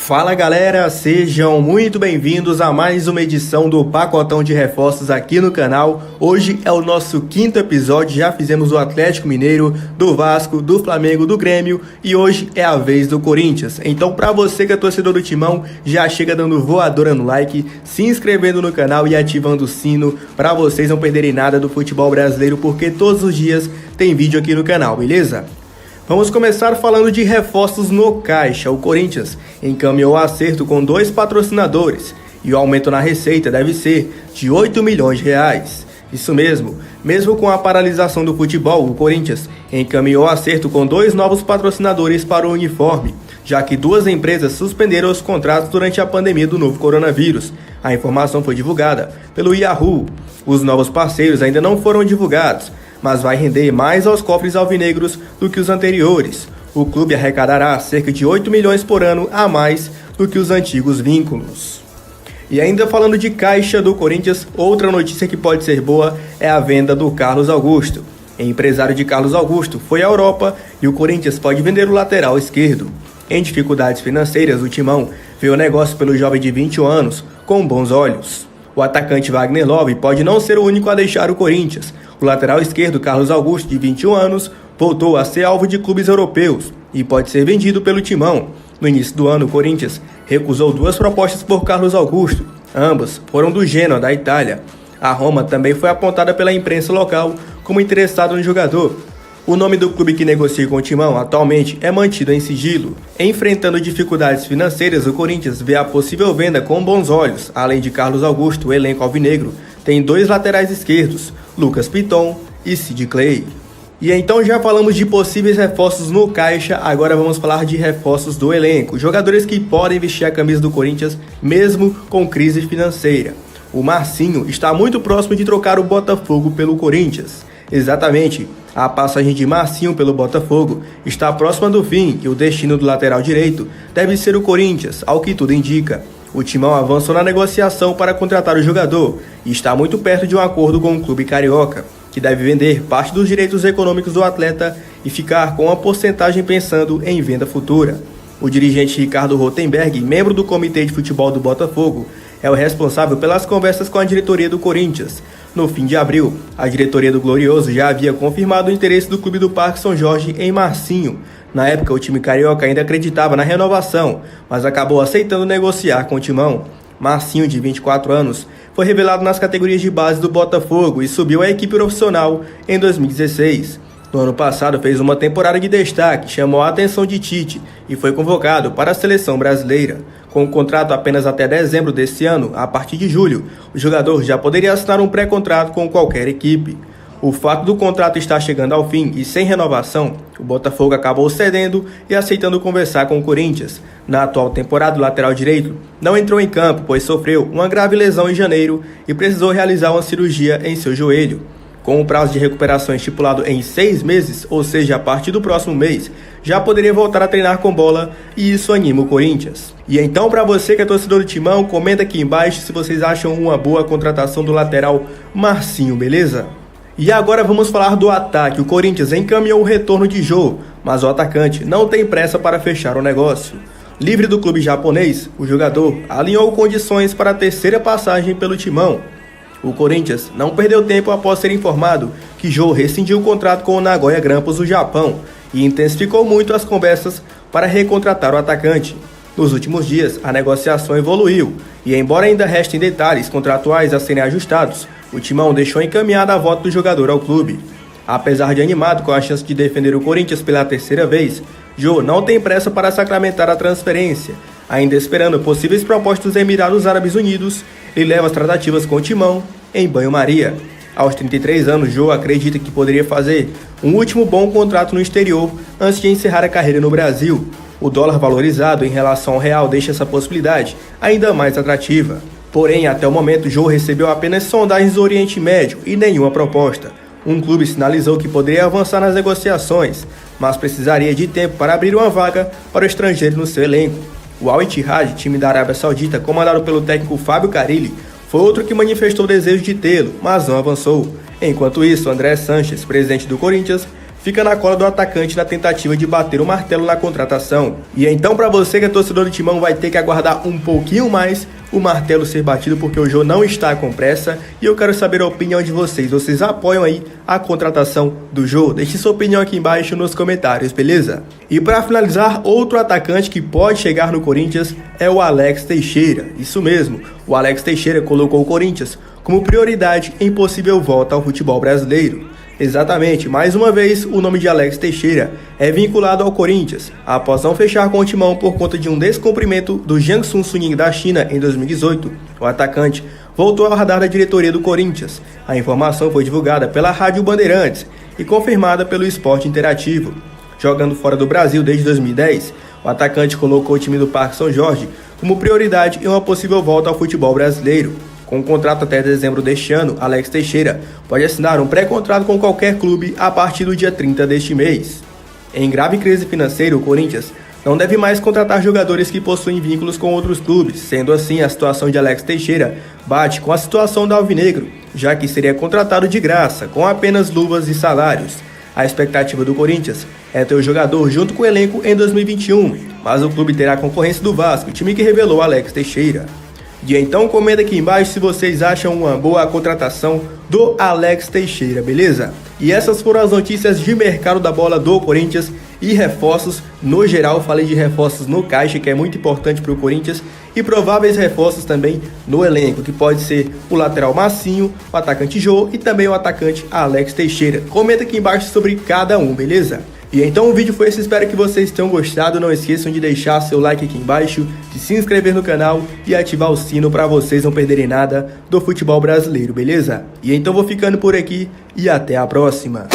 Fala galera, sejam muito bem-vindos a mais uma edição do Pacotão de Reforços aqui no canal. Hoje é o nosso quinto episódio, já fizemos do Atlético Mineiro, do Vasco, do Flamengo, do Grêmio e hoje é a vez do Corinthians. Então pra você que é torcedor do Timão, já chega dando voadora no like, se inscrevendo no canal e ativando o sino pra vocês não perderem nada do futebol brasileiro, porque todos os dias tem vídeo aqui no canal, beleza? Vamos começar falando de reforços no caixa. O Corinthians encaminhou o acerto com 2 patrocinadores e o aumento na receita deve ser de 8 milhões de reais. Isso mesmo com a paralisação do futebol, o Corinthians encaminhou o acerto com 2 novos patrocinadores para o uniforme, já que 2 empresas suspenderam os contratos durante a pandemia do novo coronavírus. A informação foi divulgada pelo Yahoo. Os novos parceiros ainda não foram divulgados, mas vai render mais aos cofres alvinegros do que os anteriores. O clube arrecadará cerca de 8 milhões por ano a mais do que os antigos vínculos. E ainda falando de caixa do Corinthians, outra notícia que pode ser boa é a venda do Carlos Augusto. O empresário de Carlos Augusto foi à Europa e o Corinthians pode vender o lateral esquerdo. Em dificuldades financeiras, o Timão vê o negócio pelo jovem de 21 anos com bons olhos. O atacante Wagner Love pode não ser o único a deixar o Corinthians. O lateral esquerdo Carlos Augusto, de 21 anos, voltou a ser alvo de clubes europeus e pode ser vendido pelo Timão. No início do ano, o Corinthians recusou 2 propostas por Carlos Augusto. Ambas foram do Genoa, da Itália. A Roma também foi apontada pela imprensa local como interessado no jogador. O nome do clube que negocia com o Timão atualmente é mantido em sigilo. Enfrentando dificuldades financeiras, o Corinthians vê a possível venda com bons olhos. Além de Carlos Augusto, o elenco alvinegro tem 2 laterais esquerdos, Lucas Piton e Sid Clay. E então já falamos de possíveis reforços no caixa, agora vamos falar de reforços do elenco. Jogadores que podem vestir a camisa do Corinthians mesmo com crise financeira. O Marcinho está muito próximo de trocar o Botafogo pelo Corinthians. Exatamente, a passagem de Marcinho pelo Botafogo está próxima do fim e o destino do lateral direito deve ser o Corinthians, ao que tudo indica. O Timão avançou na negociação para contratar o jogador e está muito perto de um acordo com o clube carioca, que deve vender parte dos direitos econômicos do atleta e ficar com uma porcentagem pensando em venda futura. O dirigente Ricardo Rotenberg, membro do comitê de futebol do Botafogo, é o responsável pelas conversas com a diretoria do Corinthians. No fim de abril, a diretoria do Glorioso já havia confirmado o interesse do clube do Parque São Jorge em Marcinho. Na época, o time carioca ainda acreditava na renovação, mas acabou aceitando negociar com o Timão. Marcinho, de 24 anos, foi revelado nas categorias de base do Botafogo e subiu à equipe profissional em 2016. No ano passado, fez uma temporada de destaque, chamou a atenção de Tite e foi convocado para a seleção brasileira. Com o contrato apenas até dezembro deste ano, a partir de julho, o jogador já poderia assinar um pré-contrato com qualquer equipe. O fato do contrato estar chegando ao fim e sem renovação, o Botafogo acabou cedendo e aceitando conversar com o Corinthians. Na atual temporada, o lateral direito não entrou em campo, pois sofreu uma grave lesão em janeiro e precisou realizar uma cirurgia em seu joelho. Com o prazo de recuperação estipulado em 6 meses, ou seja, a partir do próximo mês, já poderia voltar a treinar com bola e isso anima o Corinthians. E então, para você que é torcedor do Timão, comenta aqui embaixo se vocês acham uma boa contratação do lateral Marcinho, beleza? E agora vamos falar do ataque. O Corinthians encaminhou o retorno de Jô, mas o atacante não tem pressa para fechar o negócio. Livre do clube japonês, o jogador alinhou condições para a terceira passagem pelo Timão. O Corinthians não perdeu tempo após ser informado que Jô rescindiu o contrato com o Nagoya Grampus do Japão e intensificou muito as conversas para recontratar o atacante. Nos últimos dias, a negociação evoluiu e, embora ainda restem detalhes contratuais a serem ajustados, o Timão deixou encaminhada a volta do jogador ao clube. Apesar de animado com a chance de defender o Corinthians pela terceira vez, Jô não tem pressa para sacramentar a transferência. Ainda esperando possíveis propostas dos Emirados Árabes Unidos, ele leva as tratativas com o Timão em banho-maria. Aos 33 anos, Jô acredita que poderia fazer um último bom contrato no exterior antes de encerrar a carreira no Brasil. O dólar valorizado em relação ao real deixa essa possibilidade ainda mais atrativa. Porém, até o momento, Jô recebeu apenas sondagens do Oriente Médio e nenhuma proposta. Um clube sinalizou que poderia avançar nas negociações, mas precisaria de tempo para abrir uma vaga para o estrangeiro no seu elenco. O Al Ittihad, time da Arábia Saudita, comandado pelo técnico Fábio Carille, foi outro que manifestou o desejo de tê-lo, mas não avançou. Enquanto isso, André Sanches, presidente do Corinthians, fica na cola do atacante na tentativa de bater o martelo na contratação. E então, para você que é torcedor do Timão, vai ter que aguardar um pouquinho mais o martelo ser batido, porque o Jô não está com pressa. E eu quero saber a opinião de vocês. Vocês apoiam aí a contratação do Jô? Deixe sua opinião aqui embaixo nos comentários, beleza? E para finalizar, outro atacante que pode chegar no Corinthians é o Alex Teixeira. Isso mesmo, o Alex Teixeira colocou o Corinthians como prioridade em possível volta ao futebol brasileiro. Exatamente, mais uma vez o nome de Alex Teixeira é vinculado ao Corinthians, após não fechar com o Timão por conta de um descumprimento do Jiangsu Suning da China em 2018. O atacante voltou ao radar da diretoria do Corinthians. A informação foi divulgada pela Rádio Bandeirantes e confirmada pelo Esporte Interativo. Jogando fora do Brasil desde 2010, o atacante colocou o time do Parque São Jorge como prioridade em uma possível volta ao futebol brasileiro. Com um contrato até dezembro deste ano, Alex Teixeira pode assinar um pré-contrato com qualquer clube a partir do dia 30 deste mês. Em grave crise financeira, o Corinthians não deve mais contratar jogadores que possuem vínculos com outros clubes. Sendo assim, a situação de Alex Teixeira bate com a situação do Alvinegro, já que seria contratado de graça, com apenas luvas e salários. A expectativa do Corinthians é ter o jogador junto com o elenco em 2021, mas o clube terá a concorrência do Vasco, time que revelou Alex Teixeira. E então comenta aqui embaixo se vocês acham uma boa contratação do Alex Teixeira, beleza? E essas foram as notícias de mercado da bola do Corinthians e reforços no geral. Falei de reforços no caixa, que é muito importante para o Corinthians, e prováveis reforços também no elenco, que pode ser o lateral Massinho, o atacante Jô e também o atacante Alex Teixeira. Comenta aqui embaixo sobre cada um, beleza? E então o vídeo foi esse, espero que vocês tenham gostado. Não esqueçam de deixar seu like aqui embaixo, de se inscrever no canal e ativar o sino para vocês não perderem nada do futebol brasileiro, beleza? E então vou ficando por aqui e até a próxima.